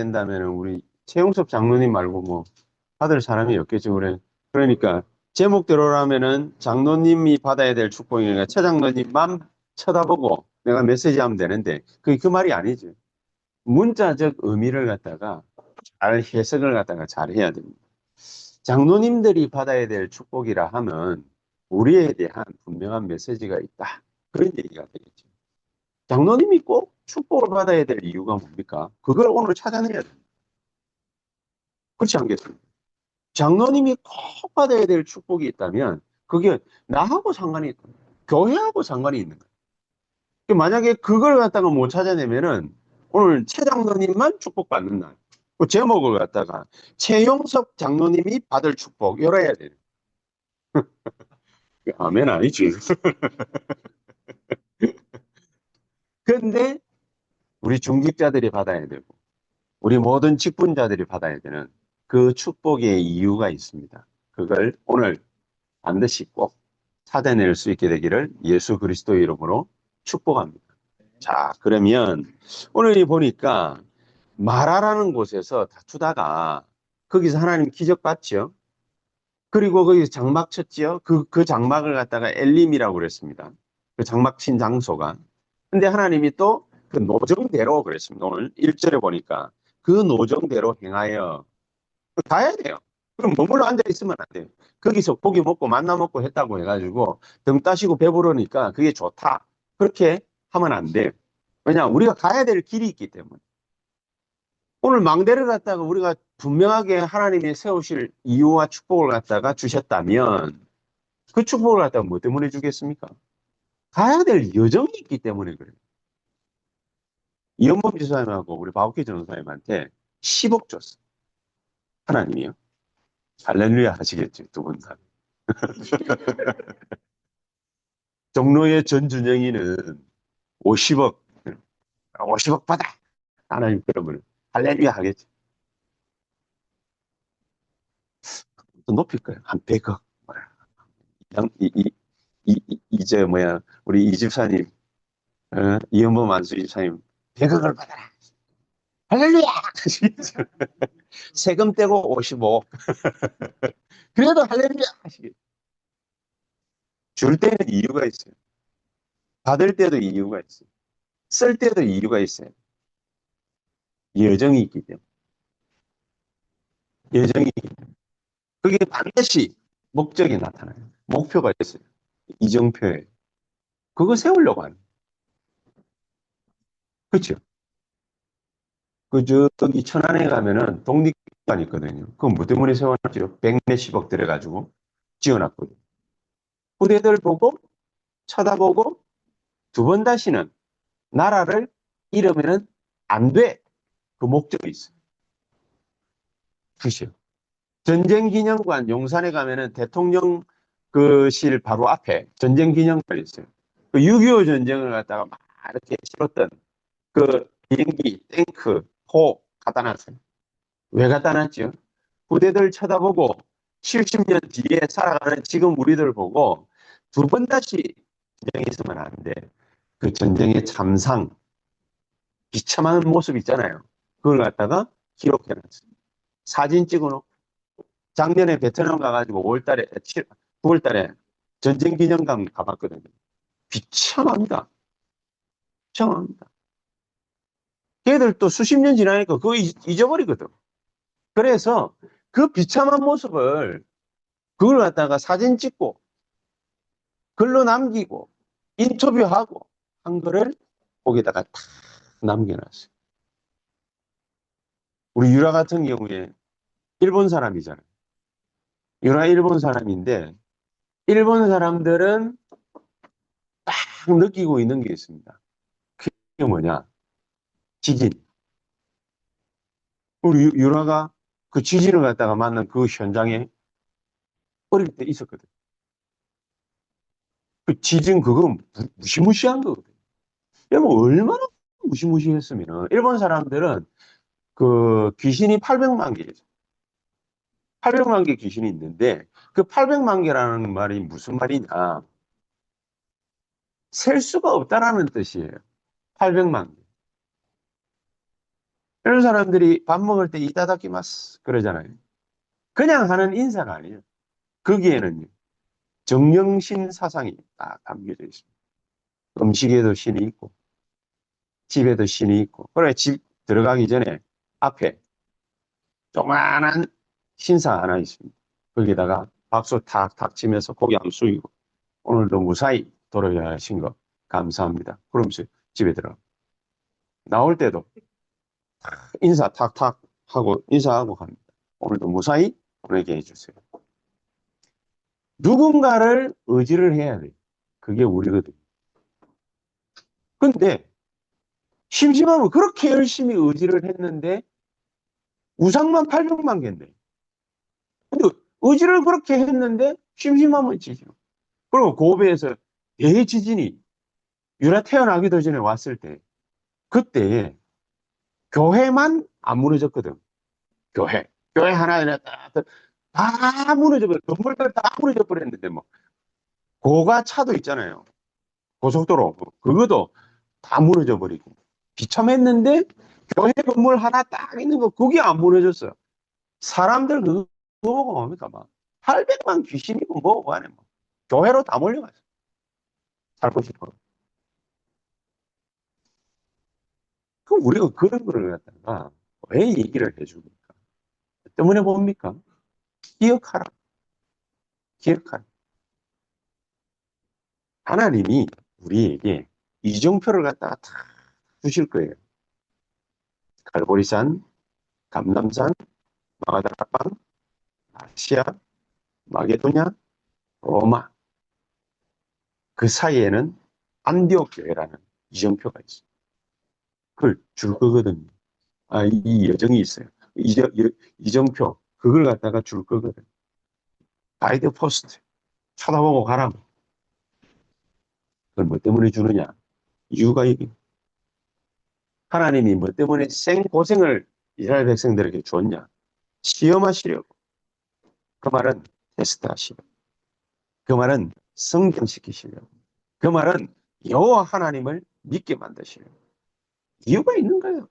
된다면 우리 최용섭 장로님 말고 뭐 받을 사람이 없겠죠. 그래. 그러니까 제목대로라면은 장로님이 받아야 될 축복이니까 최 장로님만 쳐다보고 내가 메시지하면 되는데 그게 그 말이 아니죠. 문자적 의미를 갖다가 잘 해석을 갖다가 잘 해야 됩니다. 장로님들이 받아야 될 축복이라 하면 우리에 대한 분명한 메시지가 있다. 그런 얘기가 되겠죠. 장로님이 꼭 축복을 받아야 될 이유가 뭡니까? 그걸 오늘 찾아내야 됩니다. 그렇지 않겠습니까? 장로님이 꼭 받아야 될 축복이 있다면 그게 나하고 상관이 있다. 교회하고 상관이 있는 거예요. 만약에 그걸 갖다가 못 찾아내면은 오늘 최 장로님만 축복받는 날. 그 제목을 갖다가 최용석 장로님이 받을 축복 열어야 돼요. 아멘 아니지. 근데 우리 중직자들이 받아야 되고 우리 모든 직분자들이 받아야 되는 그 축복의 이유가 있습니다. 그걸 오늘 반드시 꼭 찾아낼 수 있게 되기를 예수 그리스도의 이름으로 축복합니다. 자, 그러면 오늘 보니까 마라라는 곳에서 다투다가 거기서 하나님 기적 봤죠. 그리고 거기서 장막 쳤지요. 그 장막을 갖다가 엘림이라고 그랬습니다. 그 장막 친 장소가. 근데 하나님이 또 그 노정대로 그랬습니다. 오늘 1절에 보니까 그 노정대로 행하여 가야 돼요. 그럼 머물러 앉아 있으면 안 돼요. 거기서 고기 먹고 만나 먹고 했다고 해가지고 등 따시고 배부르니까 그게 좋다. 그렇게 하면 안 돼요. 왜냐, 우리가 가야 될 길이 있기 때문에. 오늘 망대를 갖다가 우리가 분명하게 하나님이 세우실 이유와 축복을 갖다가 주셨다면 그 축복을 갖다가 뭐 때문에 주겠습니까? 가야 될 여정이 있기 때문에 그래요. 이현범 지사님하고 우리 박옥희 전사님한테 10억 줬어. 하나님이요. 할렐루야 하시겠죠, 두 분 다. 종로의 전준영이는 50억, 50억 받아! 하나님 그러면 할렐루야 하겠지. 또 높일 거예요. 한 100억. 이제 뭐야, 우리 이 집사님, 이현범 안수 집사님, 100억을 받아라. 할렐루야! 세금 떼고 55억. 그래도 할렐루야! 하시겠지. 줄 때는 이유가 있어요. 받을 때도 이유가 있어요. 쓸 때도 이유가 있어요. 여정이 있기 때문에. 여정이. 그게 반드시 목적이 나타나요. 목표가 있어요. 이정표에. 그거 세우려고 하는. 그렇죠? 저기 천안에 가면은 독립기관 있거든요. 그건 뭐 때문에 세워놨죠? 백몇십억 들여가지고 지어놨거든요. 후대들 보고, 쳐다보고, 두 번 다시는 나라를 잃으면은 안 돼. 그 목적이 있어요. 그죠? 전쟁기념관 용산에 가면은 대통령 그실 바로 앞에 전쟁기념관이 있어요. 그 6.25 전쟁을 갖다가 막 이렇게 치렀던 그 비행기, 탱크, 포 갖다 놨어요. 왜 갖다 놨죠? 부대들 쳐다보고 70년 뒤에 살아가는 지금 우리들 보고 두 번 다시 전쟁이 있으면 안 돼. 그 전쟁의 참상, 비참한 모습 있잖아요. 그걸 갖다가 기록해놨어요. 사진 찍어놓고 작년에 베트남 가가지고 5월달에, 9월달에 전쟁기념관 가봤거든요. 비참합니다. 비참합니다. 걔들 또 수십 년 지나니까 그거 잊어버리거든. 그래서 그 비참한 모습을 그걸 갖다가 사진 찍고 글로 남기고 인터뷰하고 한 거를 거기다가 탁 남겨놨어요. 우리 유라 같은 경우에 일본 사람이잖아요. 유라 일본 사람인데 일본 사람들은 딱 느끼고 있는 게 있습니다. 그게 뭐냐? 지진. 우리 유라가 그 지진을 갖다가 만난 그 현장에 어릴 때 있었거든. 그 지진 그거 무시무시한 거거든. 여러분 얼마나 무시무시했으면 일본 사람들은 그 귀신이 800만 개, 800만 개 귀신이 있는데 그 800만 개라는 말이 무슨 말이냐? 셀 수가 없다라는 뜻이에요. 800만 개. 이런 사람들이 밥 먹을 때 이따다키마스 그러잖아요. 그냥 하는 인사가 아니에요. 거기에는 정령신 사상이 딱 담겨져 있습니다. 음식에도 신이 있고, 집에도 신이 있고, 그래, 집 들어가기 전에 앞에 조그만한 신사 하나 있습니다. 거기다가 박수 탁탁 치면서 고개 한번 숙이고, 오늘도 무사히 돌아가신 거 감사합니다. 그러면서 집에 들어가. 나올 때도 인사 탁탁 하고 인사하고 갑니다. 오늘도 무사히 보내게 해주세요. 누군가를 의지를 해야 돼요. 그게 우리거든요. 근데 심심하면 그렇게 열심히 의지를 했는데 우상만 800만 개인데. 근데 의지를 그렇게 했는데 심심하면 지죠. 그리고 고베에서 대지진이 유라 태어나기도 전에 왔을 때 그때 교회만 안 무너졌거든. 교회. 교회 하나 다 무너져버려. 건물들 다 무너져 버렸는데 뭐 고가차도 있잖아요. 고속도로. 그것도 다 무너져 버리고. 비참했는데 교회 건물 하나 딱 있는 거 그게 안 무너졌어요. 사람들 그거 보고 뭡니까 막 800만 귀신이고 뭐고 하네 뭐. 교회로 다 몰려갔어. 살고 싶어. 그럼 우리가 그런 거를 갖다가 왜 얘기를 해줍니까? 때문에 뭡니까? 기억하라. 기억하라. 하나님이 우리에게 이정표를 갖다가 다 주실 거예요. 갈보리산, 감람산, 마가다락방, 아시아, 마게도냐, 로마. 그 사이에는 안디옥 교회라는 이정표가 있어요. 그걸 줄 거거든요. 아, 이 여정이 있어요. 이정표, 그걸 갖다가 줄 거거든. 가이드 포스트. 쳐다보고 가라. 그걸 뭐 때문에 주느냐? 이유가 이게. 하나님이 뭐 때문에 생고생을 이스라엘 백성들에게 줬냐? 시험하시려고. 그 말은 테스트하시려고. 그 말은 성경시키시려고. 그 말은 여호와 하나님을 믿게 만드시려고. 이유가 있는 거예요.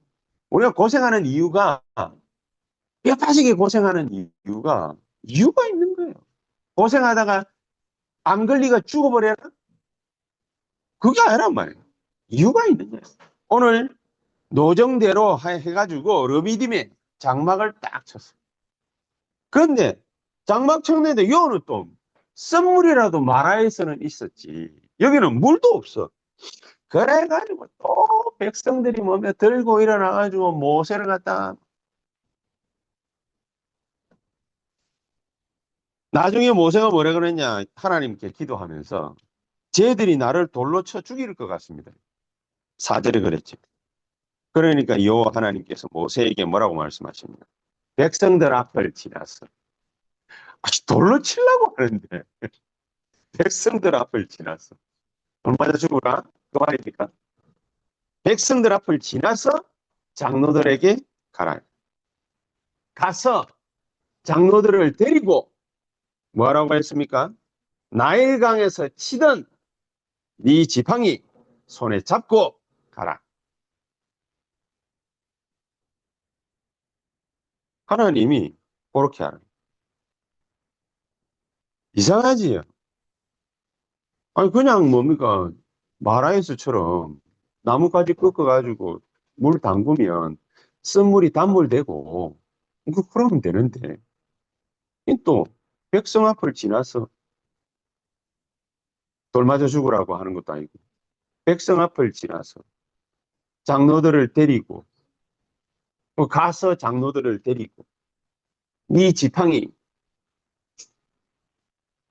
우리가 고생하는 이유가, 뼈 빠지게 고생하는 이유가 있는 거예요. 고생하다가 암 걸리가 죽어버려라? 그게 아니란 말이에요. 이유가 있는 거예요. 오늘 노정대로 해가지고 르비딤에 장막을 딱 쳤어요. 그런데 장막 쳤는데 여기는 또 썬물이라도 마라에서는 있었지. 여기는 물도 없어. 그래가지고 또 백성들이 뭐며 들고 일어나가지고 모세를 갖다가 나중에 모세가 뭐라 그랬냐 하나님께 기도하면서 쟤들이 나를 돌로 쳐 죽일 것 같습니다. 4절에 그랬지. 그러니까 여호와 하나님께서 모세에게 뭐라고 말씀하십니까? 백성들 앞을 지나서 돌로 치려고 하는데 백성들 앞을 지나서 돌 맞아 죽으라 그 말입니까? 백성들 앞을 지나서 장로들에게 가라. 가서 장로들을 데리고 뭐라고 했습니까? 나일강에서 치던 네 지팡이 손에 잡고 가라. 하나님이 그렇게 하라. 이상하지요? 아니 그냥 뭡니까? 마라에서처럼 나뭇가지 꺾어가지고 물 담그면 쓴물이 단물되고 그러면 되는데 또 백성 앞을 지나서 돌 맞아 죽으라고 하는 것도 아니고 백성 앞을 지나서 장로들을 데리고 가서 장로들을 데리고 네 지팡이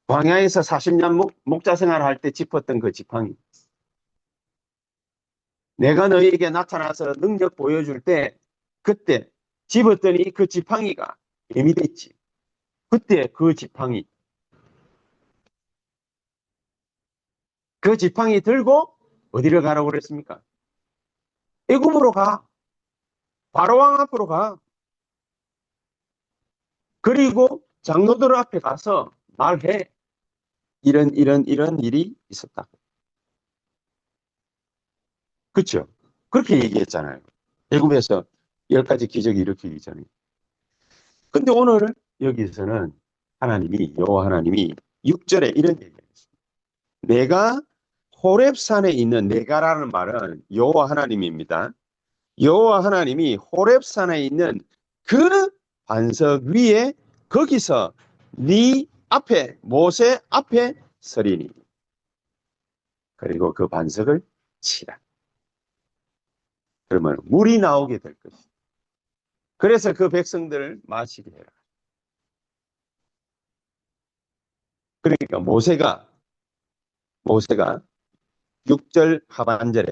광야에서 40년 목자 생활할 때 짚었던 그 지팡이 내가 너희에게 나타나서 능력 보여줄 때 그때 집었더니 그 지팡이가 힘이 됐지. 그때 그 지팡이 들고 어디를 가라고 그랬습니까? 애굽으로 가. 바로왕 앞으로 가. 그리고 장로들 앞에 가서 말해. 이런 일이 있었다. 그렇죠? 그렇게 얘기했잖아요. 애굽에서 10가지 기적이 일으키기 전에. 근데 오늘 여기서는 여호와 하나님이 6절에 이런 얘기를 했습니다. 내가 호렙산에 있는 내가라는 말은 여호와 하나님입니다. 여호와 하나님이 호렙산에 있는 그 반석 위에 거기서 네 앞에 모세 앞에 서리니 그리고 그 반석을 치라. 그러면 물이 나오게 될 것이다. 그래서 그 백성들을 마시게 해라. 그러니까 모세가 6절 하반절에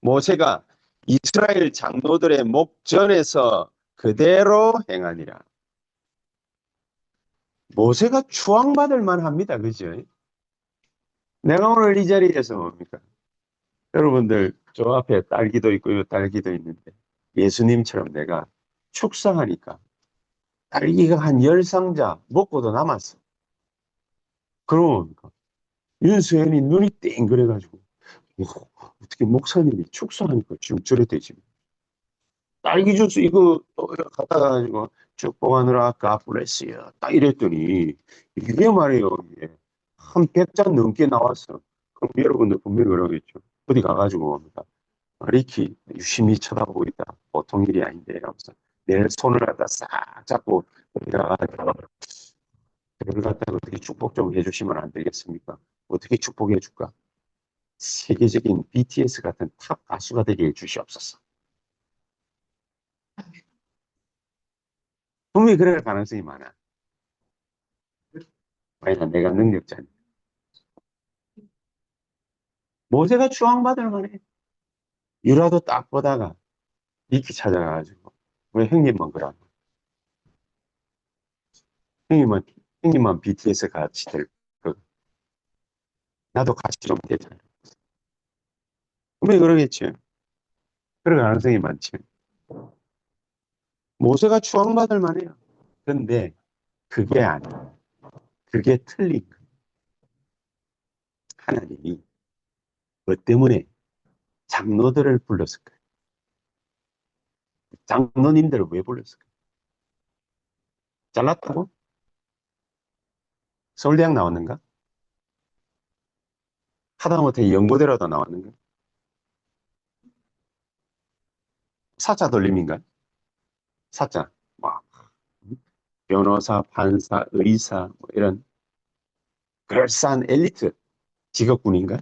모세가 이스라엘 장로들의 목전에서 그대로 행하니라. 모세가 추앙받을 만합니다. 그죠? 내가 오늘 이 자리에서 뭡니까? 여러분들 저 앞에 딸기도 있고 요 딸기도 있는데 예수님처럼 내가 축사하니까 딸기가 한 10상자 먹고도 남았어. 그럼 윤수연이 눈이 땡 그래가지고 어떻게 목사님이 축사하니까 지금 저래 되지. 딸기 주스 이거 갖다 가지고 축복하느라 God bless you 딱 이랬더니 이게 말이에요. 이게 한 100잔 넘게 나왔어. 그럼 여러분들 분명히 그러겠죠. 어디 가가지고 리키 유심히 쳐다보고 있다. 보통 일이 아닌데 이러면서 내 손을 갖다 싹 잡고 내가 그걸 갖다가 어떻게 축복 좀 해주시면 안 되겠습니까? 어떻게 축복해 줄까? 세계적인 BTS 같은 탑 가수가 되게 해주시옵소서. 분명히 그럴 가능성이 많아. 왜냐 내가 능력자니. 모세가 추앙받을 만해. 유라도 딱 보다가 리키 찾아가가지고 왜 형님만 그러나? 형님만 형님만 BTS 같이 될 거. 나도 같이 좀 되잖아. 분명히 그러겠지. 그럴 가능성이 많지. 모세가 추앙받을 만해요. 근데 그게 아니야. 그게 틀린 거야. 하나님이 뭐 때문에 장로들을 불렀을까요? 장로님들을 왜 불렀을까요? 잘났다고? 서울대학 나왔는가? 하다못해 연고대로도 나왔는가? 사자 돌림인가? 사자. 막 변호사, 판사, 의사 뭐 이런 그럴싸한 엘리트 직업군인가?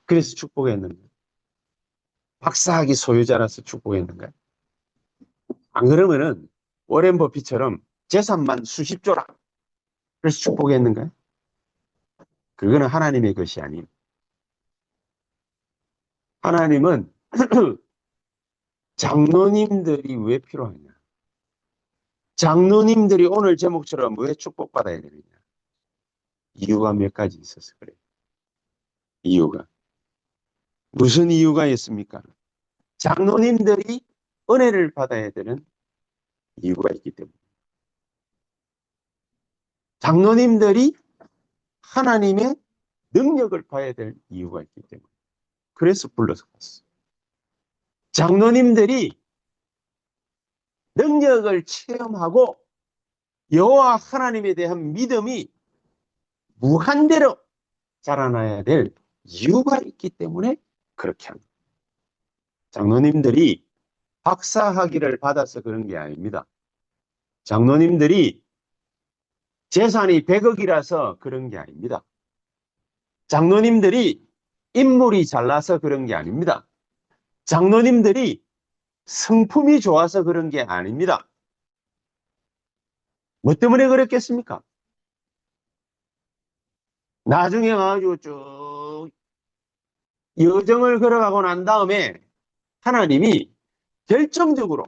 그래서 축복했는가? 박사학위 소유자라서 축복했는가? 안 그러면은 워렌 버핏처럼 재산만 수십조라 그래서 축복했는가? 그거는 하나님의 것이 아닌 하나님은 장로님들이 왜 필요하냐? 장로님들이 오늘 제목처럼 왜 축복받아야 되느냐? 이유가 몇 가지 있어서 그래요. 이유가. 무슨 이유가 있습니까? 장로님들이 은혜를 받아야 되는 이유가 있기 때문에. 장로님들이 하나님의 능력을 봐야 될 이유가 있기 때문에. 그래서 불러서 갔어. 장로님들이 능력을 체험하고 여호와 하나님에 대한 믿음이 무한대로 자라나야 될 이유가 있기 때문에 그렇게 합니다. 장로님들이 박사학위를 받아서 그런 게 아닙니다. 장로님들이 재산이 100억이라서 그런 게 아닙니다. 장로님들이 인물이 잘나서 그런 게 아닙니다. 장로님들이 성품이 좋아서 그런 게 아닙니다. 뭐 때문에 그랬겠습니까? 나중에 가지고 쭉 여정을 걸어가고 난 다음에 하나님이 결정적으로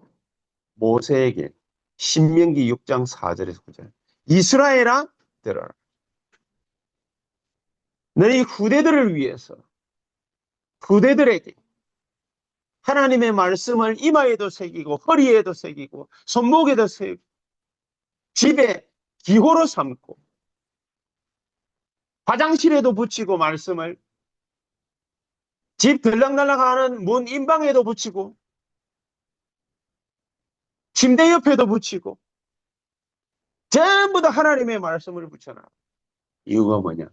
모세에게 신명기 6장 4절에서 9절 이스라엘아 들어라. 너희 후대들을 위해서 후대들에게 하나님의 말씀을 이마에도 새기고 허리에도 새기고 손목에도 새기고 집에 기호로 삼고 화장실에도 붙이고 말씀을 집 들락날락하는 문 인방에도 붙이고 침대 옆에도 붙이고 전부 다 하나님의 말씀을 붙여놔. 이유가 뭐냐?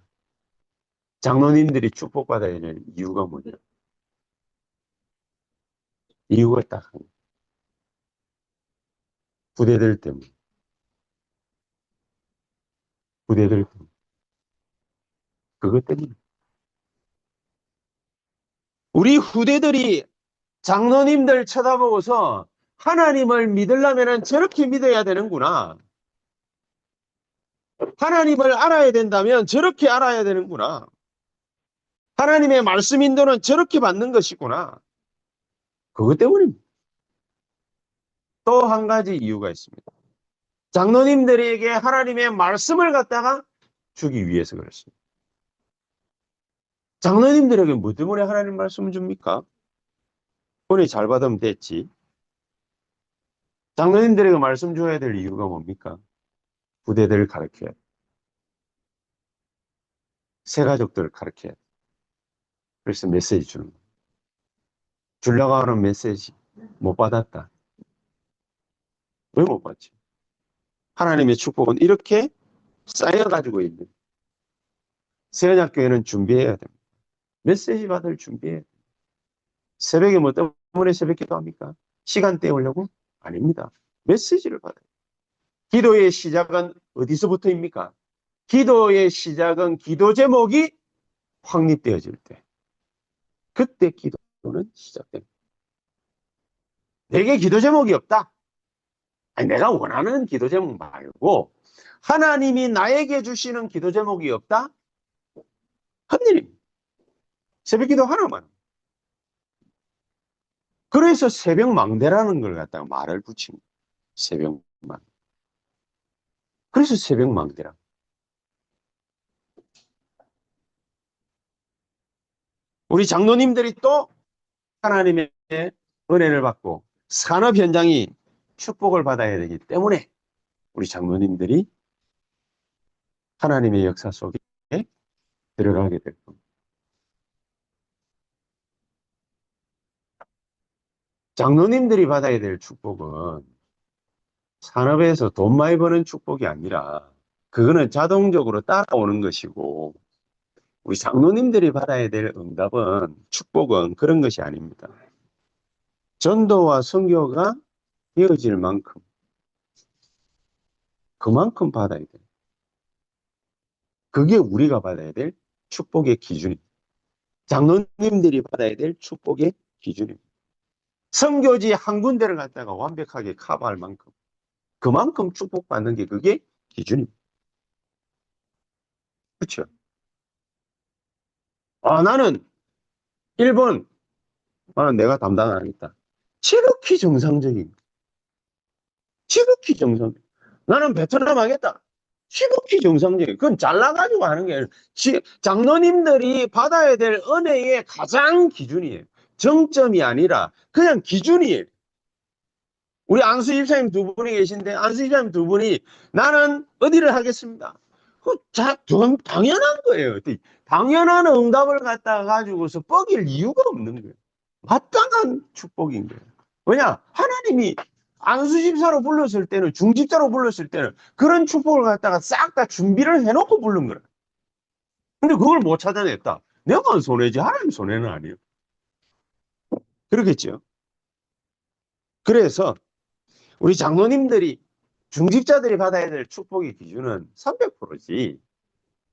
장로님들이 축복받아야 되는 이유가 뭐냐? 이유가 딱 하나. 부대들 때문에. 부대들 때문에. 그것 때문에. 우리 후대들이 장로님들 쳐다보고서 하나님을 믿으려면 저렇게 믿어야 되는구나. 하나님을 알아야 된다면 저렇게 알아야 되는구나. 하나님의 말씀 인도는 저렇게 받는 것이구나. 그것 때문입니다. 또 한 가지 이유가 있습니다. 장로님들에게 하나님의 말씀을 갖다가 주기 위해서 그렇습니다. 장로님들에게 뭐 때문에 하나님 말씀을 줍니까? 은혜 잘 받으면 됐지. 장로님들에게 말씀 줘야 될 이유가 뭡니까? 부대들을 가르쳐야 돼. 새 가족들을 가르쳐야 돼. 그래서 메시지 주는 거예요. 주려고 하는 메시지 못 받았다. 왜 못 받지? 하나님의 축복은 이렇게 쌓여가지고 있는. 새언약교회는 준비해야 됩니다. 메시지 받을 준비해야 됩니다. 새벽에 뭐 때문에 새벽 기도합니까? 시간 때우려고? 아닙니다. 메시지를 받아요. 기도의 시작은 어디서부터입니까? 기도의 시작은 기도 제목이 확립되어질 때. 그때 기도는 시작됩니다. 내게 기도 제목이 없다. 아니, 내가 원하는 기도 제목 말고 하나님이 나에게 주시는 기도 제목이 없다? 큰일입니다. 새벽 기도 하나만. 그래서 새벽 망대라는 걸 갖다가 말을 붙인 거예요. 새벽만. 그래서 새벽 망대라. 우리 장로님들이 또 하나님의 은혜를 받고 산업 현장이 축복을 받아야 되기 때문에 우리 장로님들이 하나님의 역사 속에 들어가게 될 겁니다. 장로님들이 받아야 될 축복은 산업에서 돈 많이 버는 축복이 아니라 그거는 자동적으로 따라오는 것이고 우리 장로님들이 받아야 될 응답은 축복은 그런 것이 아닙니다. 전도와 선교가 이어질 만큼 그만큼 받아야 돼요. 그게 우리가 받아야 될 축복의 기준입니다. 장로님들이 받아야 될 축복의 기준입니다. 선교지 한 군데를 갖다가 완벽하게 커버할 만큼 그만큼 축복받는 게 그게 기준입니다. 그렇죠? 나는 일본 내가 담당 안 하겠다. 지극히 정상적인 지극히 정상적인 나는 베트남 하겠다. 지극히 정상적인 그건 잘나가지고 하는 게 아니라 장로님들이 받아야 될 은혜의 가장 기준이에요. 정점이 아니라 그냥 기준이에요. 우리 안수 집사님 두 분이 계신데 안수 집사님 두 분이 나는 어디를 하겠습니다. 당연한 거예요. 당연한 응답을 갖다가 가지고서 뻐길 이유가 없는 거예요. 마땅한 축복인 거예요. 왜냐? 하나님이 안수 집사로 불렀을 때는 중집사로 불렀을 때는 그런 축복을 갖다가 싹 다 준비를 해놓고 부른 거예요. 근데 그걸 못 찾아냈다. 내가 손해지 하나님 손해는 아니에요. 그렇겠죠. 그래서 우리 장로님들이 중직자들이 받아야 될 축복의 기준은 300%지.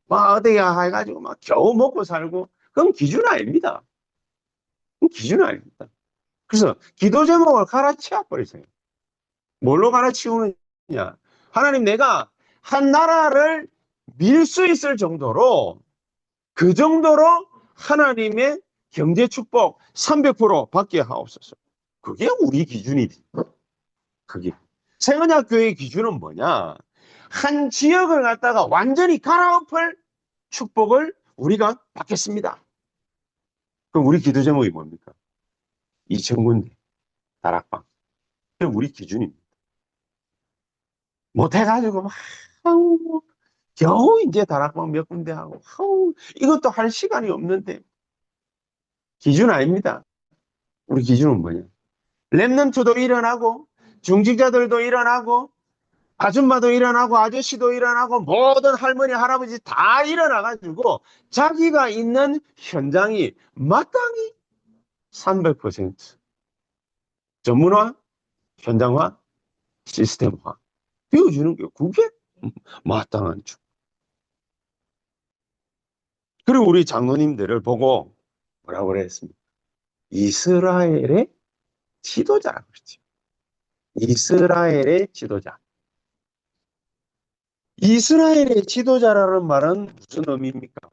막 어떻게 해가지고 막 겨우 먹고 살고 그건 기준 아닙니다. 그건 기준 아닙니다. 그래서 기도 제목을 갈아치워 버리세요. 뭘로 갈아치우느냐? 하나님 내가 한 나라를 밀 수 있을 정도로 그 정도로 하나님의 경제 축복 300% 받게 하옵소서. 그게 우리 기준이지. 그게. 새언약교회의 기준은 뭐냐? 한 지역을 갖다가 완전히 갈아엎을 축복을 우리가 받겠습니다. 그럼 우리 기도 제목이 뭡니까? 2,000군데 다락방. 그게 우리 기준입니다. 못해가지고 막 겨우 이제 다락방 몇 군데 하고 이것도 할 시간이 없는데 기준 아닙니다. 우리 기준은 뭐냐? 렘넌트도 일어나고 중직자들도 일어나고 아줌마도 일어나고 아저씨도 일어나고 모든 할머니 할아버지 다 일어나가지고 자기가 있는 현장이 마땅히 300% 전문화, 현장화, 시스템화 되어주는 게 그게 마땅한 주. 그리고 우리 장로님들을 보고 뭐라고 그랬습니까? 이스라엘의 지도자라고 그랬죠. 이스라엘의 지도자. 이스라엘의 지도자라는 말은 무슨 의미입니까?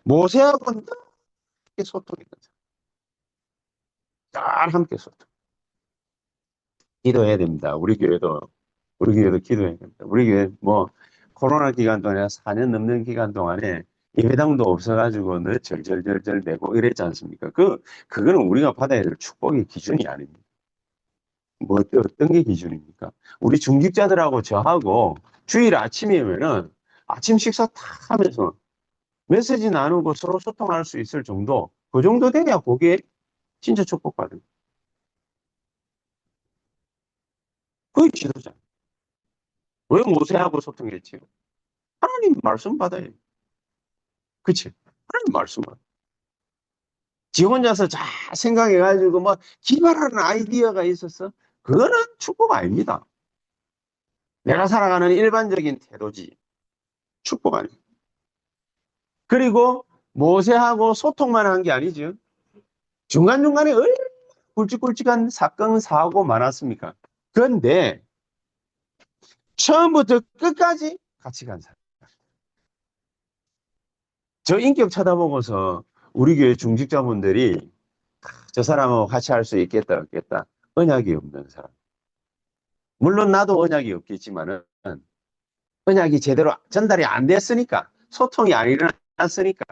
모세하고 함께 소통했다. 잘 함께 소통. 기도해야 됩니다. 우리 교회도 기도해야 됩니다. 우리 교회 뭐 코로나 기간 동안에 4년 넘는 기간 동안에 예배당도 없어가지고 늘 절절절절 내고 이랬지 않습니까? 그거는 우리가 받아야 될 축복의 기준이 아닙니다. 뭐 어떤 게 기준입니까? 우리 중직자들하고 저하고 주일 아침이면은 아침 식사 다 하면서 메시지 나누고 서로 소통할 수 있을 정도, 그 정도 돼야 그게 진짜 축복받은. 그게 지도자. 왜 모세하고 소통했지요? 하나님 말씀 받아요. 그치? 하나님 말씀 받아요. 지 혼자서 잘 생각해가지고 뭐 기발하는 아이디어가 있었어? 그거는 축복 아닙니다. 내가 살아가는 일반적인 태도지. 축복 아니에요. 그리고 모세하고 소통만 한 게 아니죠. 중간중간에 얼마나 굵직굵직한 사건, 사고 많았습니까? 그런데 처음부터 끝까지 같이 간 사람. 저 인격 쳐다보고서 우리 교회 중직자분들이 저 사람하고 같이 할 수 있겠다, 없겠다. 언약이 없는 사람. 물론 나도 언약이 없겠지만은 언약이 제대로 전달이 안 됐으니까, 소통이 안 일어났으니까.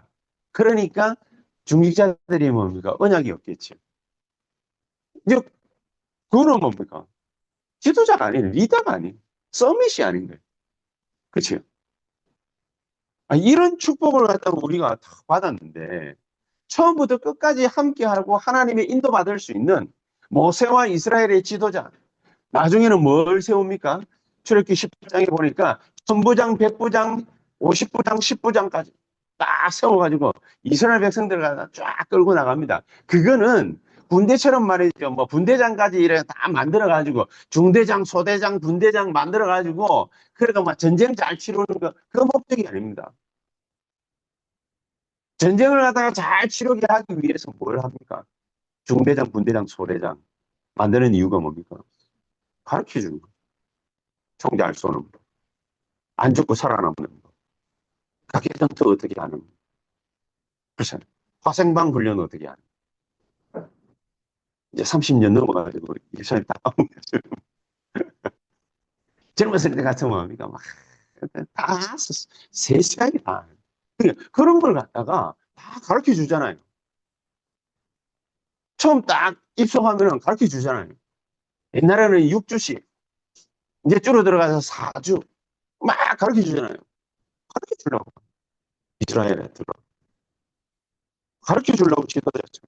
그러니까 중직자들이 뭡니까? 언약이 없겠죠. 이제 그거는 뭡니까? 지도자가 아닌 리더가 아닌 서밋이 아닌 거예요. 그렇죠? 이런 축복을 갖다가 우리가 다 받았는데 처음부터 끝까지 함께하고 하나님의 인도받을 수 있는 모세와 이스라엘의 지도자, 나중에는 뭘 세웁니까? 출애굽기 18장에 보니까 천부장, 백부장, 50부장, 10부장까지 딱 세워가지고 이스라엘 백성들을 갖다 쫙 끌고 나갑니다. 그거는 군대처럼 말이죠. 뭐 분대장까지 이래 다 만들어가지고 중대장, 소대장, 분대장 만들어가지고 그러니까 막 전쟁 잘 치르는 거 그 목적이 아닙니다. 전쟁을 갖다가 잘 치르게 하기 위해서 뭘 합니까? 중대장, 분대장, 소대장 만드는 이유가 뭡니까? 가르쳐 주는 거. 총 잘 쏘는 거. 안 죽고 살아남는 거. 각개전투 어떻게 하는 거. 그렇죠. 화생방 훈련 어떻게 하는 거. 이제 30년 넘어가지고 일선에 다 젊었을 때 같은 뭡니까? 다 세세하게 다. 그런 걸 갖다가 다 가르쳐 주잖아요. 처음 딱 입성하면 가르쳐 주잖아요. 옛날에는 6주씩, 이제 줄어들어가서 4주 막 가르쳐 주잖아요. 가르쳐 주려고. 이스라엘에 들어. 가르쳐 주려고 지도자죠.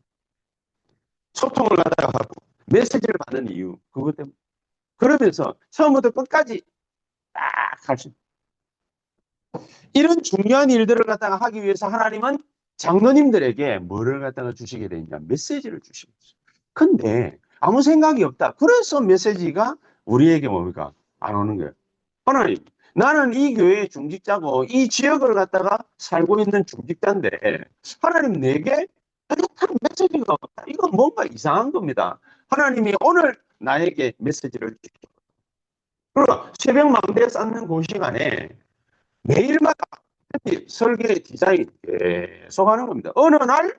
소통을 하다가 하고 메시지를 받는 이유 그것 때문에. 그러면서 처음부터 끝까지 딱 할 수. 이런 중요한 일들을 갖다가 하기 위해서 하나님은 장로님들에게 뭐를 갖다가 주시게 되냐? 메시지를 주시는 거죠. 근데 아무 생각이 없다. 그래서 메시지가 우리에게 뭡니까? 안 오는 거예요. 하나님, 나는 이 교회의 중직자고 이 지역을 갖다가 살고 있는 중직자인데 하나님 내게 뚜렷한 메시지가 없다. 이건 뭔가 이상한 겁니다. 하나님이 오늘 나에게 메시지를 주시고 그리고 새벽 망대에 쌓는 그 시간에 매일마다 설계 디자인 계속 하는 겁니다. 어느 날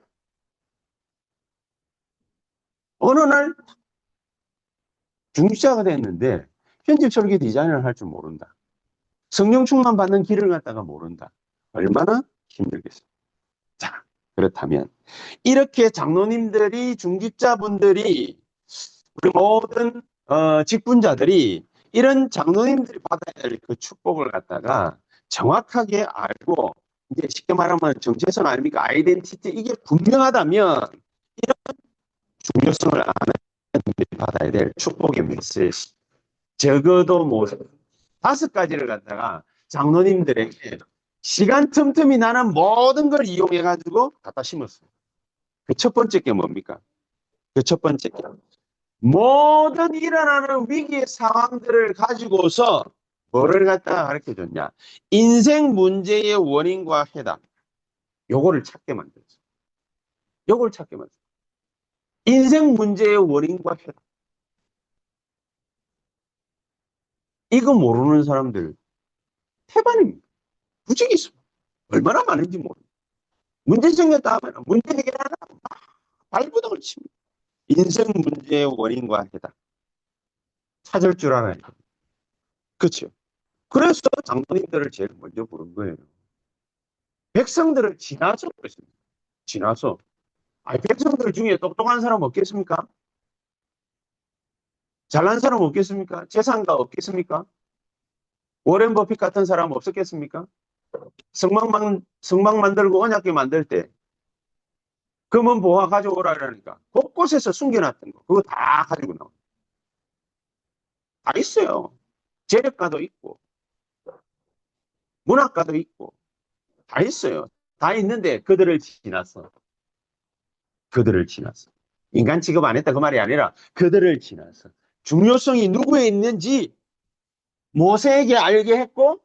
중직자가 됐는데 편집 설계 디자인을 할 줄 모른다. 성령 충만 받는 길을 갖다가 모른다. 얼마나 힘들겠어요. 자, 그렇다면 이렇게 장로님들이 중직자분들이 우리 모든 직분자들이 이런 장로님들이 받아야 될 그 축복을 갖다가 정확하게 알고 이제 쉽게 말하면 정체성 아닙니까? 아이덴티티 이게 분명하다면 이런 중요성을 아는 받아야 될 축복의 메시지. 적어도 뭐 5가지를 갖다가 장로님들에게 시간 틈틈이 나는 모든 걸 이용해 가지고 갖다 심었어요. 그 첫 번째 게 뭡니까? 그 첫 번째 게 모든 일어나는 위기의 상황들을 가지고서 뭐를 갖다가 가르쳐 줬냐? 인생 문제의 원인과 해답. 요거를 찾게 만들었어요. 요걸 찾게 만들었어요. 인생 문제의 원인과 해답. 이거 모르는 사람들 태반입니다. 부지기 있어. 얼마나 많은지 모르. 문제 생겼다 하면 문제 해결하라. 발부동을 칩니다. 인생 문제의 원인과 해답. 찾을 줄 알아야 돼. 그렇죠. 그래서 장로님들을 제일 먼저 부른 거예요. 백성들을 지나서 그랬습니다. 지나서. 백성들 중에 똑똑한 사람 없겠습니까? 잘난 사람 없겠습니까? 재산가 없겠습니까? 워렌 버핏 같은 사람 없었겠습니까? 성막 만들고 언약궤 만들 때 금은 보화 가져오라 그러니까 곳곳에서 숨겨놨던 거 그거 다 가지고 나와. 다 있어요. 재력가도 있고 문학가도 있고 다 있어요. 다 있는데 그들을 지났어. 그들을 지났어. 인간 취급 안 했다 그 말이 아니라 그들을 지났어. 중요성이 누구에 있는지 모세에게 알게 했고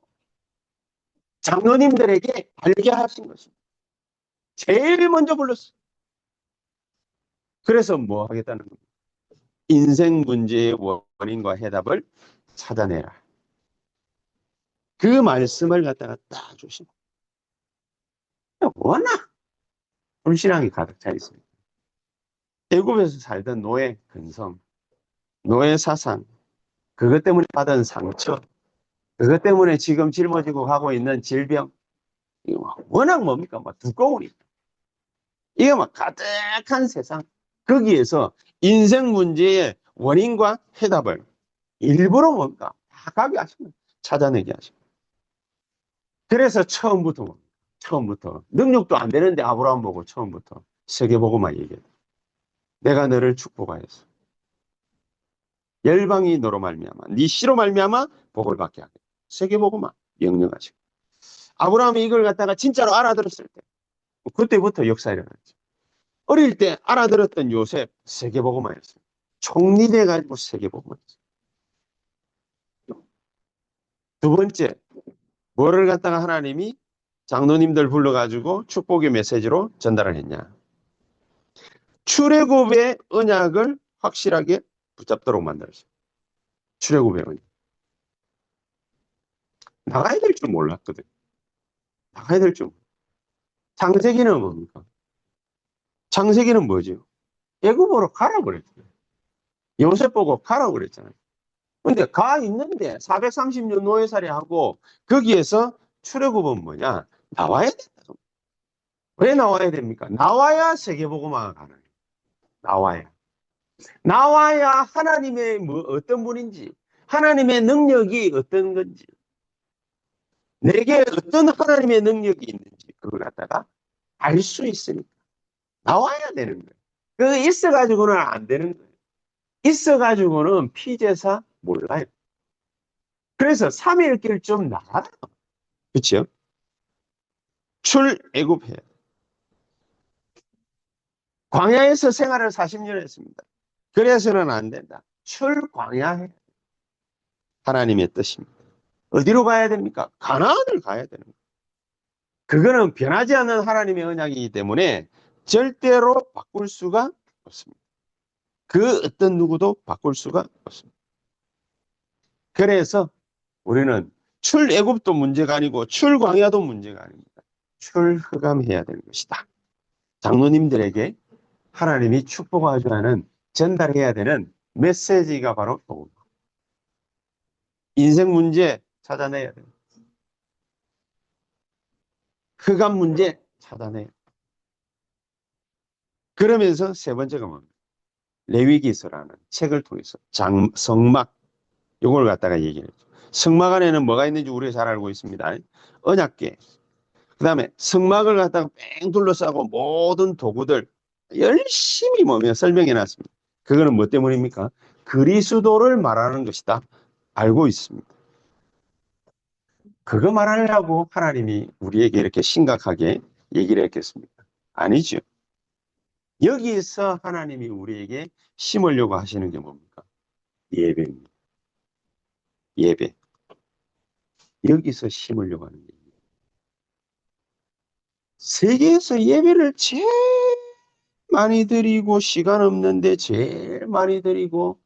장로님들에게 알게 하신 것입니다. 제일 먼저 불렀어. 그래서 뭐 하겠다는 겁니다. 인생 문제의 원인과 해답을 찾아내라. 그 말씀을 갖다가 딱 주시고 워낙 불신앙이 가득 차 있습니다. 애굽에서 살던 노예 근성, 노예 사상, 그것 때문에 받은 상처, 그것 때문에 지금 짊어지고 가고 있는 질병, 이거 워낙 뭡니까? 막 두꺼우니까. 이게 막 가득한 세상. 거기에서 인생 문제의 원인과 해답을 일부러 뭡니까? 다 가게 하시면 찾아내게 하십니다. 그래서 처음부터 능력도 안 되는데 아브라함 보고 처음부터 세계복음만 얘기해. 내가 너를 축복하였어. 열방이 너로 말미암아 네 씨로 말미암아 복을 받게 하게. 세계복음만 명령하시고. 아브라함이 이걸 갖다가 진짜로 알아들었을 때 그때부터 역사 일어났죠. 어릴 때 알아들었던 요셉 세계복음화였어요. 총리돼 가지고 세계복음화였어요. 두 번째 뭐를 갖다가 하나님이 장로님들 불러가지고 축복의 메시지로 전달을 했냐. 출애굽의 언약을 확실하게 붙잡도록 만들었어요. 출애굽의 언약. 나가야 될 줄 몰랐거든. 나가야 될 줄. 창세기는 뭡니까? 창세기는 뭐죠? 애굽으로 가라고 그랬잖아요. 요셉 보고 가라고 그랬잖아요. 근데 가 있는데 430년 노예살이 하고 거기에서 출애굽은 뭐냐? 나와야 된다. 왜 나와야 됩니까? 나와야 세계복음화가 가능해요. 나와야. 나와야 하나님의 뭐 어떤 분인지, 하나님의 능력이 어떤 건지, 내게 어떤 하나님의 능력이 있는지 그걸 갖다가 알 수 있으니까 나와야 되는 거예요. 그거 있어가지고는 안 되는 거예요. 있어가지고는 피제사 몰라요. 그래서 3일길 좀 나가요. 그렇죠? 출애굽해. 광야에서 생활을 40년 했습니다. 그래서는 안 된다. 출광야해. 하나님의 뜻입니다. 어디로 가야 됩니까? 가나안을 가야 되는 거예요. 그거는 변하지 않는 하나님의 언약이기 때문에 절대로 바꿀 수가 없습니다. 그 어떤 누구도 바꿀 수가 없습니다. 그래서 우리는 출애굽도 문제가 아니고 출광야도 문제가 아닙니다. 출흑암해야 되는 것이다. 장로님들에게 하나님이 축복하자는 전달해야 되는 메시지가 바로 복음. 인생 문제 찾아내야 돼요. 흑암 문제 찾아내요. 그러면서 세 번째가 뭡니까? 레위기서라는 책을 통해서 성막 요걸 갖다가 얘기를 했죠. 성막 안에는 뭐가 있는지 우리가 잘 알고 있습니다. 언약궤. 그 다음에 성막을 갖다가 뺑 둘러싸고 모든 도구들 열심히 설명해 놨습니다. 그거는 뭐 때문입니까? 그리스도를 말하는 것이다. 알고 있습니다. 그거 말하려고 하나님이 우리에게 이렇게 심각하게 얘기를 했겠습니까? 아니죠. 여기에서 하나님이 우리에게 심으려고 하시는 게 뭡니까? 예배입니다. 예배. 여기서 심으려고 하는 게 세계에서 예배를 제일 많이 드리고 시간 없는데 제일 많이 드리고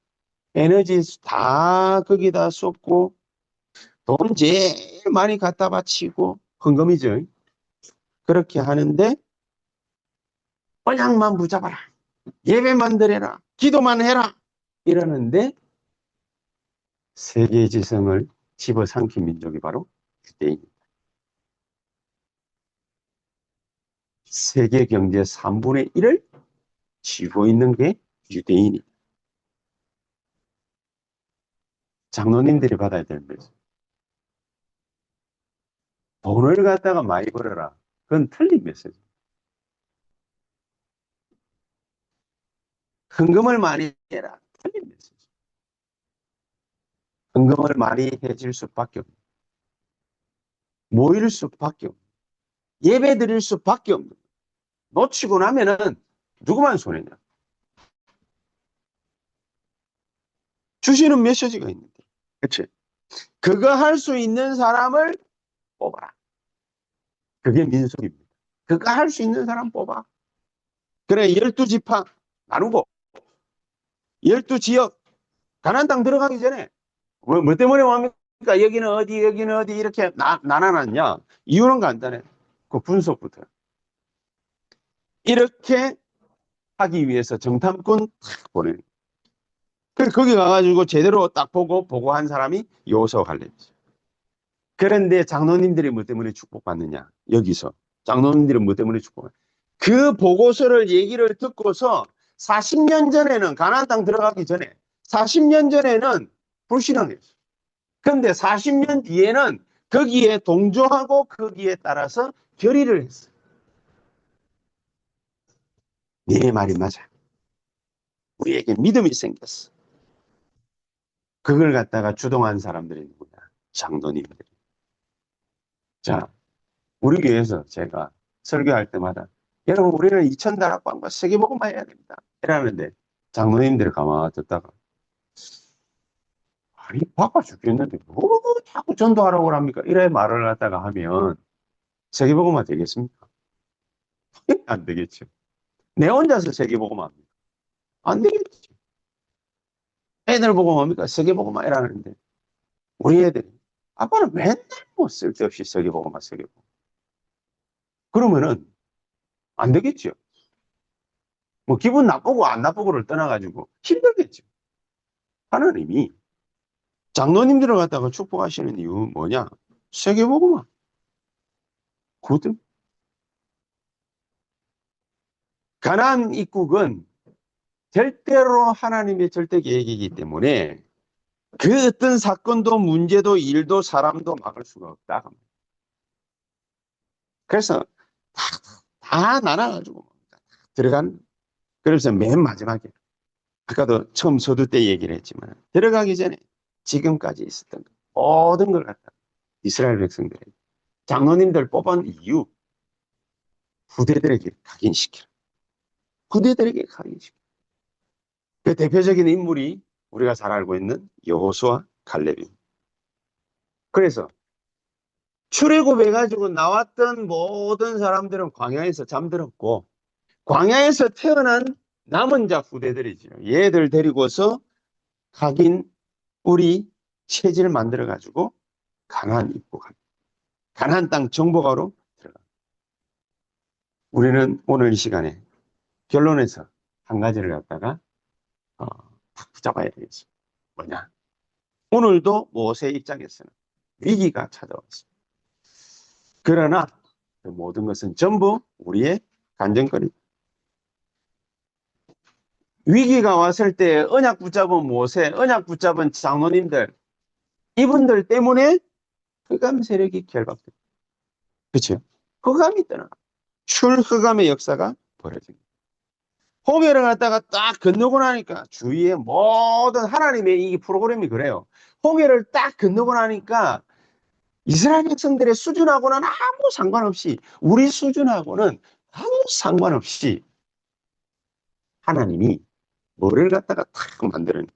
에너지 다 거기다 쏟고 돈 제일 많이 갖다 바치고 헌금이죠. 그렇게 하는데 언약만 붙잡아라. 예배만 드려라. 기도만 해라. 이러는데 세계의 지성을 집어삼킨 민족이 바로 유대인입니다. 세계 경제 3분의 1을 쥐고 있는 게 유대인입니다. 장로님들이 받아야 될 메시지. 돈을 갖다가 많이 벌어라. 그건 틀린 메시지. 헌금을 많이 해라. 틀린 메시지. 헌금을 많이 해줄 수밖에 없는. 모일 수밖에 없는. 예배 드릴 수밖에 없는. 놓치고 나면은 누구만 손해냐. 주시는 메시지가 있는데. 그치? 그거 할 수 있는 사람을 뽑아라. 그게 민속입니다. 그거 할 수 있는 사람 뽑아. 그래, 12지파 나누고, 12지역, 가나안 땅 들어가기 전에, 뭐 때문에 옵니까? 여기는 어디, 여기는 어디, 이렇게 나눠놨냐? 이유는 간단해. 그 분석부터. 이렇게 하기 위해서 정탐꾼 탁 보내는. 그래서 거기 가가지고 제대로 딱 보고한 사람이 여호수아 갈렙이죠. 그런데 장로님들이 뭐 때문에 축복받느냐? 여기서. 장로님들은 뭐 때문에 축복받느냐? 그 보고서를 얘기를 듣고서 40년 전에는 가나안 땅 들어가기 전에 40년 전에는 불신앙했어요. 그런데 40년 뒤에는 거기에 동조하고 거기에 따라서 결의를 했어요. 네 말이 맞아. 우리에게 믿음이 생겼어. 그걸 갖다가 주동한 사람들이 누구냐? 장로님들. 자, 우리 교회에서 제가 설교할 때마다 여러분 우리는 2000다락방과 세계복음화 해야 됩니다. 이러는데 장로님들이 가만히 듣다가 아니 바빠 죽겠는데 뭐 자꾸 전도하라고 합니까? 이래 말을 갖다가 하면 세계복음화 되겠습니까? 안 되겠죠. 내 혼자서 세계복음화 합니까? 안 되겠죠. 애들 보고 뭡니까? 세계복음화 이러는데 우리 애들이 아빠는 맨날 뭐 쓸데없이 세계복음화 세계복음화. 그러면은 안 되겠죠. 뭐 기분 나쁘고 안 나쁘고를 떠나가지고 힘들겠죠. 하나님이 장로님들을 갖다가 축복하시는 이유 뭐냐? 세계복음화. 거듭. 가나안 입국은 절대로 하나님의 절대 계획이기 때문에 그 어떤 사건도 문제도 일도 사람도 막을 수가 없다. 그래서 다 나눠가지고 들어간. 그래서 맨 마지막에 아까도 처음 서두 때 얘기를 했지만 들어가기 전에 지금까지 있었던 모든 걸 갖다 이스라엘 백성들에게 장로님들 뽑은 이유 후대들에게 각인시키라. 후대들에게 각인시키라. 그 대표적인 인물이 우리가 잘 알고 있는 여호수아 갈렙입니다. 그래서 출애굽해가지고 나왔던 모든 사람들은 광야에서 잠들었고 광야에서 태어난 남은 자 후대들이죠. 얘들 데리고서 각인 우리 체질을 만들어가지고 가나안 입국합니다. 가나안 땅 정복하러 들어갑니다. 우리는 오늘 이 시간에 결론에서 한 가지를 갖다가 탁 붙잡아야 되겠습니다. 뭐냐? 오늘도 모세의 입장에서는 위기가 찾아왔습니다. 그러나 그 모든 것은 전부 우리의 간증거리. 위기가 왔을 때 언약 붙잡은 모세, 언약 붙잡은 장로님들, 이분들 때문에 흑암 세력이 결박됩니다. 그렇죠? 흑암이 떠나 출흑암의 역사가 벌어집니다. 홍해를 갖다가 딱 건너고 나니까 주위에 모든 하나님의 이 프로그램이 그래요. 홍해를 딱 건너고 나니까 이스라엘 백성들의 수준하고는 아무 상관없이 우리 수준하고는 아무 상관없이 하나님이 뭐를 갖다가 탁 만드는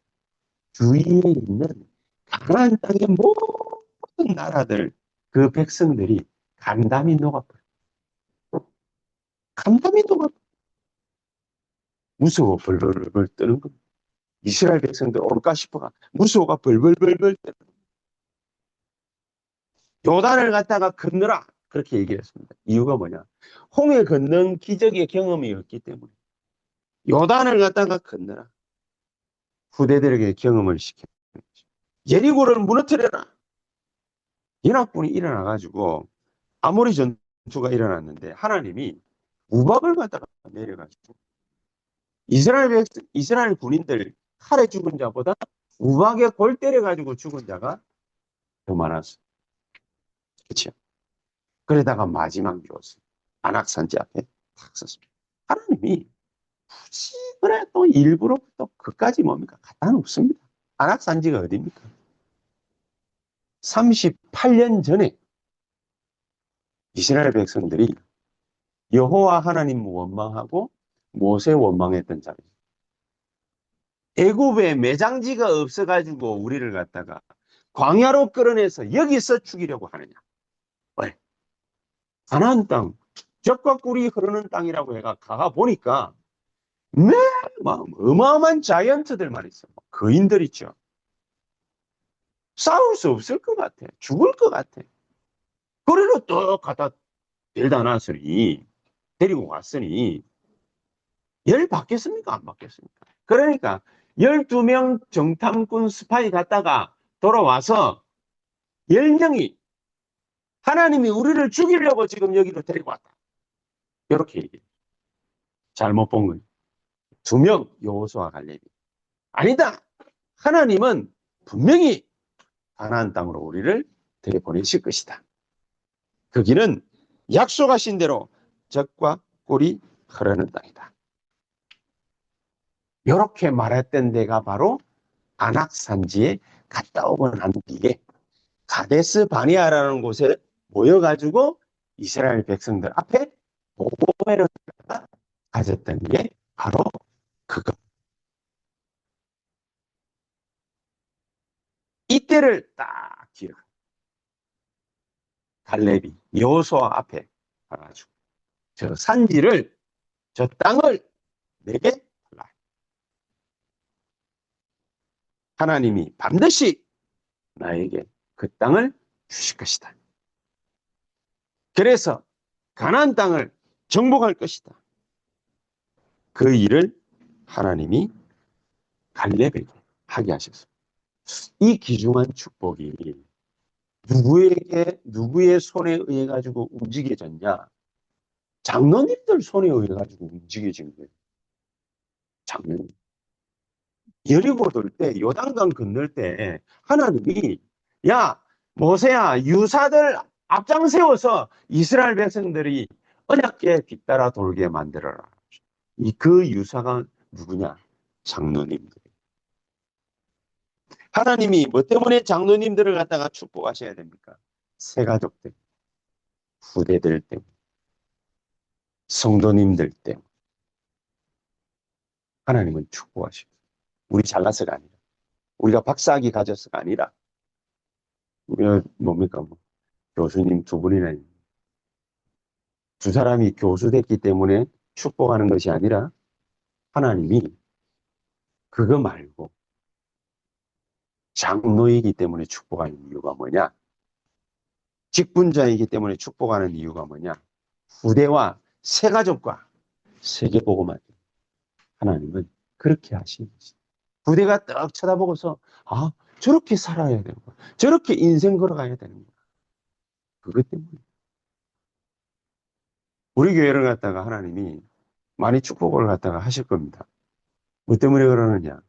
주위에 있는 가나안 땅의 모든 나라들 그 백성들이 간담이 녹아버려. 간담이 녹아 무서워 벌벌벌 뜨는 겁니다. 이스라엘 백성들 올까 싶어가 무서워가 벌벌벌벌 뜨는 겁니다. 요단을 갖다가 건너라 그렇게 얘기를 했습니다. 이유가 뭐냐? 홍해 건넌 기적의 경험이 없기 때문에 요단을 갖다가 건너라. 후대들에게 경험을 시켜. 예리고를 무너뜨려라. 연합군이 일어나가지고 아모리 전투가 일어났는데 하나님이 우박을 갖다가 내려가지고 이스라엘 군인들 칼에 죽은 자보다 우박에 골 때려가지고 죽은 자가 더 많았어. 그렇죠? 그러다가 마지막 요새 안악산지 앞에 탁 섰습니다. 하나님이 굳이 그래 또 일부러 또 그까지 뭡니까? 갖다 놓습니다. 안악산지가 어디입니까? 38년 전에 이스라엘 백성들이 여호와 하나님 원망하고 모세 원망했던 자리죠. 애굽에 매장지가 없어가지고 우리를 갖다가 광야로 끌어내서 여기서 죽이려고 하느냐? 왜? 가나안 땅, 젖과 꿀이 흐르는 땅이라고 해가 가가 보니까 어마어마한 자이언트들만 있어. 거인들 있죠. 싸울 수 없을 것 같아. 죽을 것 같아. 그래로 또 갖다 데려다 놨으니 데리고 왔으니 열 받겠습니까? 안 받겠습니까? 그러니까 12명 정탐꾼 스파이 갔다가 돌아와서 10명이 하나님이 우리를 죽이려고 지금 여기로 데리고 왔다. 이렇게 얘기해. 잘못 본 거예요. 2명 여호수아 갈렙이. 아니다. 하나님은 분명히 가나안 땅으로 우리를 데려보내실 것이다. 거기는 약속하신 대로 젖과 꿀이 흐르는 땅이다. 이렇게 말했던 데가 바로 안악산지에 갔다 오고 난 뒤에 가데스 바니아라는 곳에 모여가지고 이스라엘 백성들 앞에 보고회를 가졌던 게 바로 그것. 이때를 딱 기억. 갈렙이 여호수아 앞에 가가지고 저 산지를 저 땅을 내게 달라. 하나님이 반드시 나에게 그 땅을 주실 것이다. 그래서 가나안 땅을 정복할 것이다. 그 일을 하나님이 갈렙에게 하게 하셨습니다. 이 귀중한 축복이 누구의 손에 의해 가지고 움직여졌냐? 장로님들 손에 의해 가지고 움직여진 거예요. 장로님. 여리고 돌 때, 요단강 건널 때 하나님이 야 모세야 유사들 앞장 세워서 이스라엘 백성들이 언약궤 뒤따라 돌게 만들어라. 그 유사가 누구냐? 장로님들. 하나님이 뭐 때문에 장로님들을 갖다가 축복하셔야 됩니까? 새가족들, 후대들 때문에, 성도님들 때문에 하나님은 축복하셔요. 우리 잘나서가 아니라, 우리가 박사학위 가져서가 아니라, 우리가 뭡니까? 뭐, 교수님 2분이나 있는 두 사람이 교수됐기 때문에 축복하는 것이 아니라 하나님이 그거 말고 장로이기 때문에 축복하는 이유가 뭐냐? 직분자이기 때문에 축복하는 이유가 뭐냐? 후대와 새가족과 세계복음만 하나님은 그렇게 하시는 것이다. 후대가 딱 쳐다보고서 아 저렇게 살아야 되는 거야. 저렇게 인생 걸어가야 되는 거야. 그것 때문에 우리 교회를 갖다가 하나님이 많이 축복을 갖다가 하실 겁니다. 뭐 때문에 그러느냐?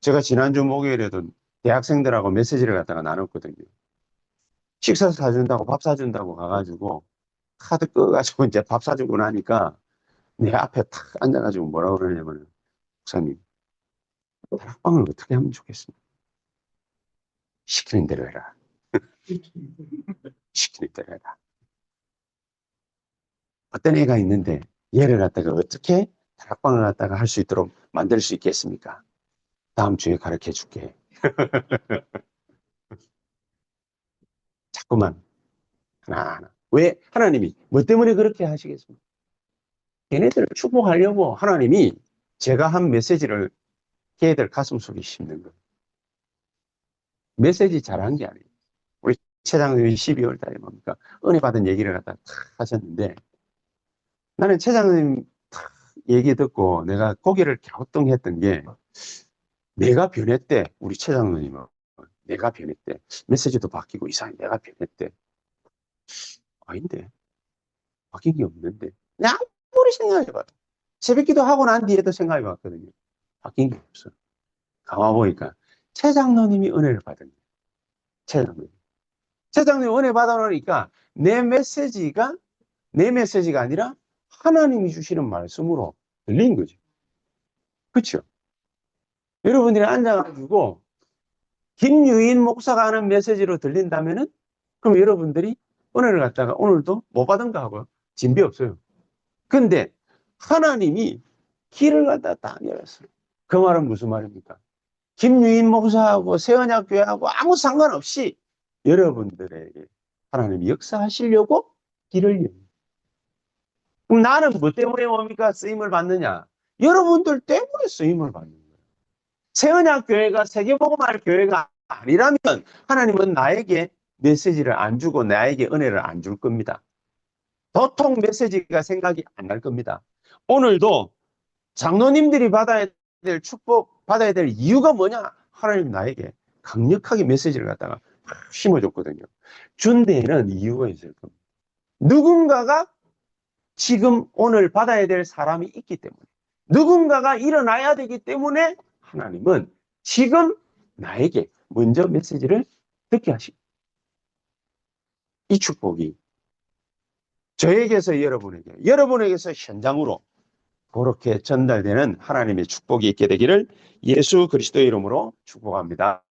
제가 지난주 목요일에도 대학생들하고 메시지를 갖다가 나눴거든요. 식사 사준다고 밥 사준다고 가가지고 카드 꺼가지고 이제 밥 사주고 나니까 내 앞에 탁 앉아가지고 뭐라고 그러냐면, 목사님, 다락방을 어떻게 하면 좋겠습니까? 시키는 대로 해라. 시키는 대로 해라. 어떤 애가 있는데 얘를 갖다가 어떻게 다락방을 갖다가 할 수 있도록 만들 수 있겠습니까? 다음 주에 가르쳐 줄게. 자꾸만 하나하나. 왜 하나님이 뭐 때문에 그렇게 하시겠습니까? 걔네들을 축복하려고 하나님이 제가 한 메시지를 걔들 가슴 속에 심는 거예요. 메시지 잘한 게 아니에요. 우리 최장님이 12월 달에 뭡니까? 은혜 받은 얘기를 갖다 탁 하셨는데 나는 최장님 탁 얘기 듣고 내가 고개를 갸우뚱했던 게 내가 변했대. 우리 최장님은 내가 변했대. 메시지도 바뀌고 이상하게 내가 변했대. 아닌데 바뀐 게 없는데. 그냥 아무리 생각해봐요. 새벽기도 하고 난 뒤에도 생각해봤거든요. 바뀐 게 없어. 가만 보니까 최장로님이 은혜를 받은 거예요. 최장로님. 최장로님 은혜 받아놓으니까 내 메시지가 아니라 하나님이 주시는 말씀으로 들린 거죠. 그렇죠? 여러분들이 앉아가지고 김유인 목사가 하는 메시지로 들린다면은 그럼 여러분들이 은혜를 갖다가 오늘도 못 받은가 하고요. 진비 없어요. 근데 하나님이 길을 갖다 딱 열었어요. 그 말은 무슨 말입니까? 김유인 목사하고 세언약교회하고 아무 상관없이 여러분들에게 하나님이 역사하시려고 길을 열어요. 그럼 나는 뭐 때문에 뭡니까? 쓰임을 받느냐? 여러분들 때문에 쓰임을 받는 거예요. 세언약교회가 세계복음할 교회가 아니라면 하나님은 나에게 메시지를 안 주고 나에게 은혜를 안 줄 겁니다. 도통 메시지가 생각이 안 날 겁니다. 오늘도 장로님들이 받아야 될 축복, 받아야 될 이유가 뭐냐? 하나님 나에게 강력하게 메시지를 갖다가 심어줬거든요. 준 데에는 이유가 있을 겁니다. 누군가가 지금 오늘 받아야 될 사람이 있기 때문에, 누군가가 일어나야 되기 때문에 하나님은 지금 나에게 먼저 메시지를 듣게 하시고, 이 축복이 저에게서 여러분에게서 현장으로 그렇게 전달되는 하나님의 축복이 있게 되기를 예수 그리스도의 이름으로 축복합니다.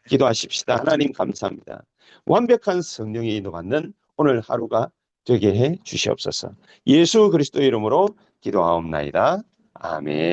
기도하십시다. 하나님 감사합니다. 완벽한 성령의 인도받는 오늘 하루가 되게 해 주시옵소서. 예수 그리스도의 이름으로 기도하옵나이다. 아멘.